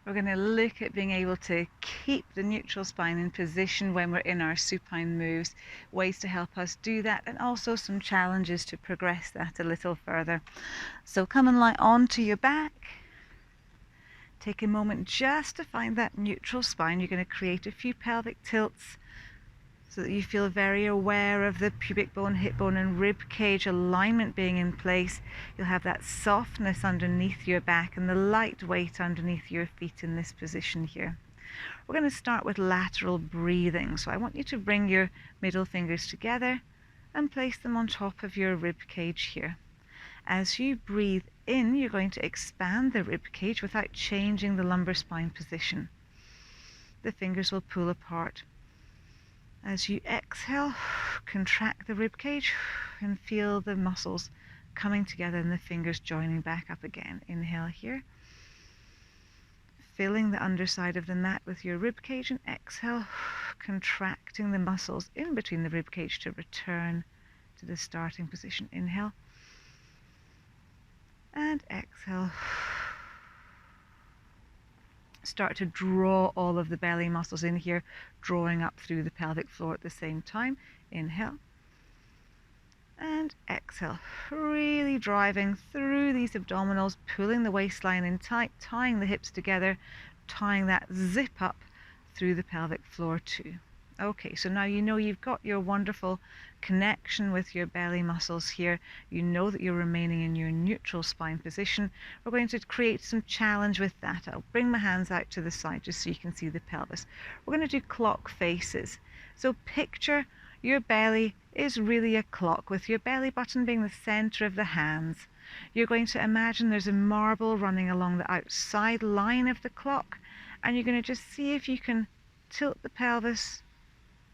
We're going to look at being able to keep the neutral spine in position when we're in our supine moves, ways to help us do that, and also some challenges to progress that a little further. So come and lie onto your back. Take a moment just to find that neutral spine. You're going to create a few pelvic tilts so that you feel very aware of the pubic bone, hip bone and rib cage alignment being in place. You'll have that softness underneath your back and the light weight underneath your feet in this position here. We're going to start with lateral breathing. So I want you to bring your middle fingers together and place them on top of your rib cage here. As you breathe in, you're going to expand the rib cage without changing the lumbar spine position. The fingers will pull apart. As you exhale, contract the rib cage and feel the muscles coming together and the fingers joining back up again. Inhale here, filling the underside of the mat with your rib cage, and exhale, contracting the muscles in between the rib cage to return to the starting position. Inhale and exhale. Start to draw all of the belly muscles in here, drawing up through the pelvic floor at the same time. Inhale and exhale, really driving through these abdominals, pulling the waistline in tight, tying the hips together, tying that zip up through the pelvic floor too. Okay, so now you know you've got your wonderful connection with your belly muscles here. You know that you're remaining in your neutral spine position. We're going to create some challenge with that. I'll bring my hands out to the side just so you can see the pelvis. We're going to do clock faces. So picture your belly is really a clock, with your belly button being the center of the hands. You're going to imagine there's a marble running along the outside line of the clock, and you're going to just see if you can tilt the pelvis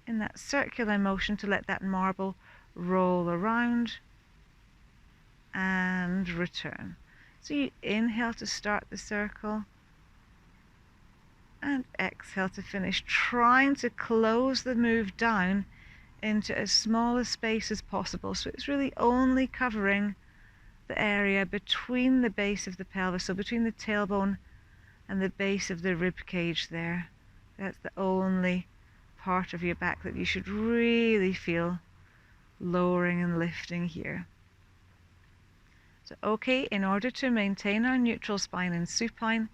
in that circular motion to let that marble roll around and return. So you inhale to start the circle and exhale to finish, trying to close the move down into as small a space as possible. So it's really only covering the area between the base of the pelvis, so between the tailbone and the base of the rib cage there. That's the only part of your back that you should really feel lowering and lifting here. So okay, in order to maintain our neutral spine in supine,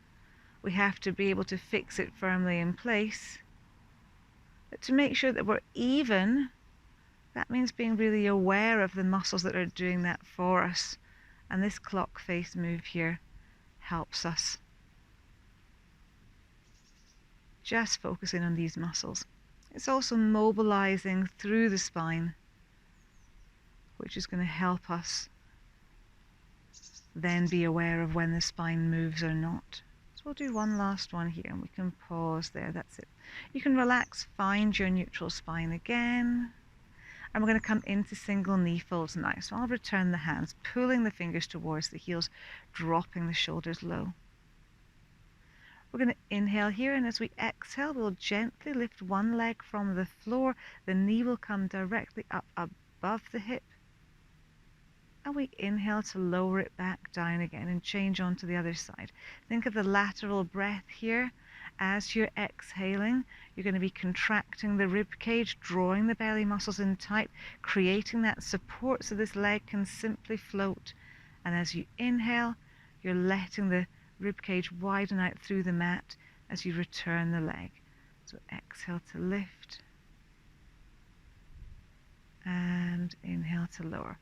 we have to be able to fix it firmly in place. But to make sure that we're even, that means being really aware of the muscles that are doing that for us. And this clock face move here helps us. Just focusing on these muscles. It's also mobilizing through the spine, which is going to help us then be aware of when the spine moves or not. So we'll do one last one here and we can pause there. That's it. You can relax, find your neutral spine again. And we're going to come into single knee folds now. So I'll return the hands, pulling the fingers towards the heels, dropping the shoulders low. We're going to inhale here, and as we exhale, we'll gently lift one leg from the floor. The knee will come directly up above the hip. And we inhale to lower it back down again and change on to the other side. Think of the lateral breath here. As you're exhaling, you're going to be contracting the rib cage, drawing the belly muscles in tight, creating that support so this leg can simply float. And as you inhale, you're letting the rib cage widen out through the mat as you return the leg. So exhale to lift and inhale to lower.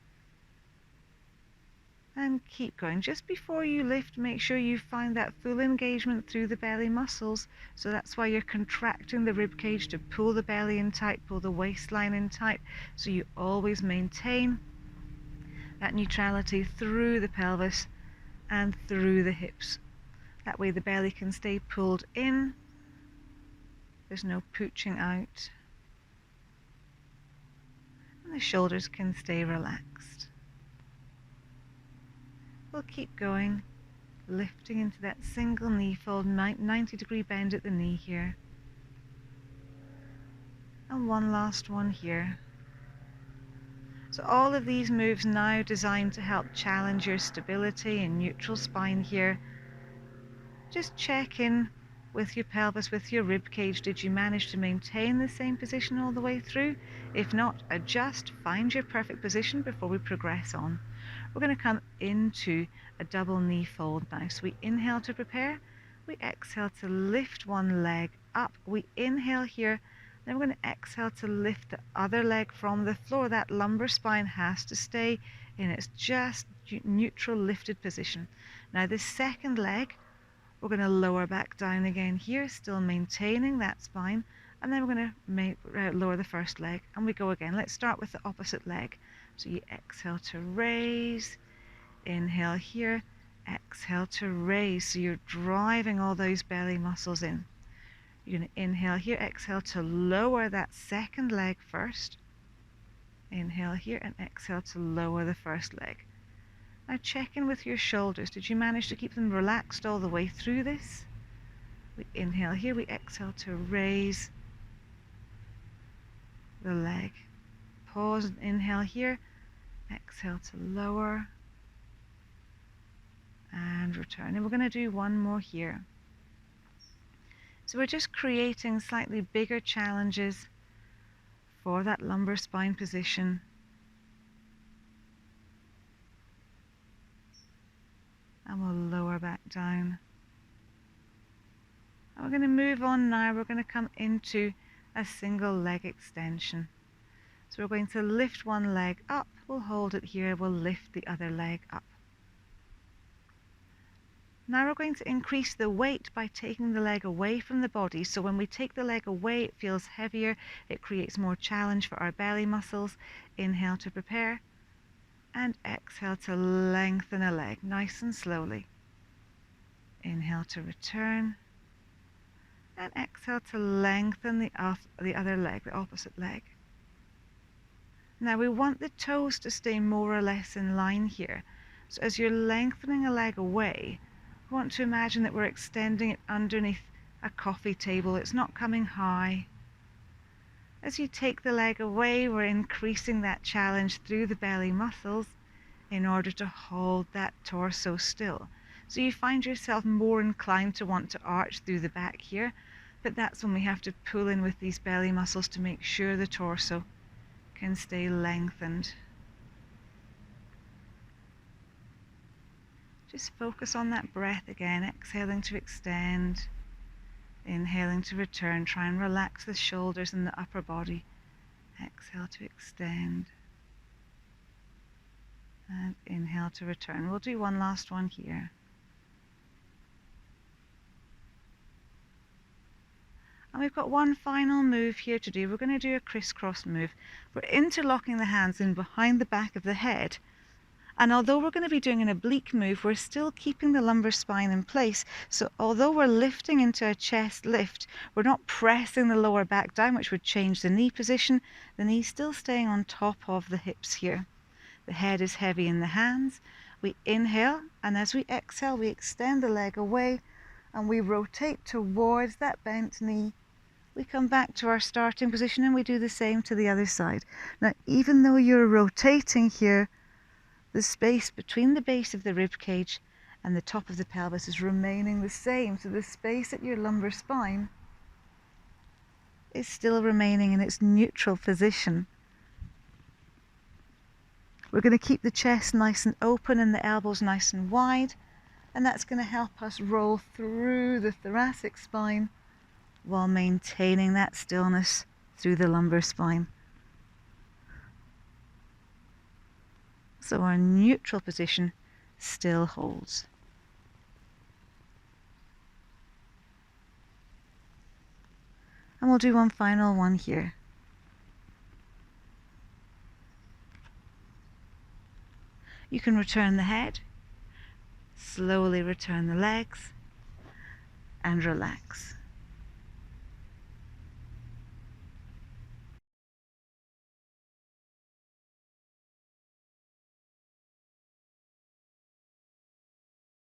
And keep going. Just before you lift, make sure you find that full engagement through the belly muscles. So that's why you're contracting the rib cage to pull the belly in tight, pull the waistline in tight. So you always maintain that neutrality through the pelvis and through the hips. That way the belly can stay pulled in. There's no pooching out. And the shoulders can stay relaxed. We'll keep going, lifting into that single knee fold, 90-degree bend at the knee here. And one last one here. So all of these moves now designed to help challenge your stability and neutral spine here. Just check in with your pelvis, with your rib cage? Did you manage to maintain the same position all the way through? If not, adjust, find your perfect position before we progress on. We're going to come into a double knee fold now. So we inhale to prepare, we exhale to lift one leg up, we inhale here, then we're going to exhale to lift the other leg from the floor. That lumbar spine has to stay in its just neutral lifted position. Now this second leg, we're going to lower back down again here, still maintaining that spine, and then we're going to lower the first leg, and we go again. Let's start with the opposite leg. So you exhale to raise, inhale here, exhale to raise. So you're driving all those belly muscles in. You're going to inhale here, exhale to lower that second leg first. Inhale here and exhale to lower the first leg. Now check in with your shoulders. Did you manage to keep them relaxed all the way through this? We inhale here, we exhale to raise the leg. Pause and inhale here, exhale to lower and return. And we're going to do one more here. So we're just creating slightly bigger challenges for that lumbar spine position. And we'll lower back down. And we're going to move on now. We're going to come into a single leg extension. So we're going to lift one leg up. We'll hold it here. We'll lift the other leg up. Now we're going to increase the weight by taking the leg away from the body. So when we take the leg away, it feels heavier. It creates more challenge for our belly muscles. Inhale to prepare. And exhale to lengthen a leg, nice and slowly. Inhale to return. And exhale to lengthen the other leg, the opposite leg. Now we want the toes to stay more or less in line here. So as you're lengthening a leg away, we want to imagine that we're extending it underneath a coffee table. It's not coming high. As you take the leg away, we're increasing that challenge through the belly muscles in order to hold that torso still. So you find yourself more inclined to want to arch through the back here, but that's when we have to pull in with these belly muscles to make sure the torso can stay lengthened. Just focus on that breath again, exhaling to extend, inhaling to return. Try and relax the shoulders and the upper body. Exhale to extend. And inhale to return. We'll do one last one here. And we've got one final move here to do. We're going to do a crisscross move. We're interlocking the hands in behind the back of the head. And although we're going to be doing an oblique move, we're still keeping the lumbar spine in place. So although we're lifting into a chest lift, we're not pressing the lower back down, which would change the knee position. The knee's still staying on top of the hips here. The head is heavy in the hands. We inhale, and as we exhale, we extend the leg away, and we rotate towards that bent knee. We come back to our starting position, and we do the same to the other side. Now, even though you're rotating here, the space between the base of the rib cage and the top of the pelvis is remaining the same. So the space at your lumbar spine is still remaining in its neutral position. We're going to keep the chest nice and open and the elbows nice and wide, and that's going to help us roll through the thoracic spine while maintaining that stillness through the lumbar spine. So our neutral position still holds. And we'll do one final one here. You can return the head, slowly return the legs, and relax.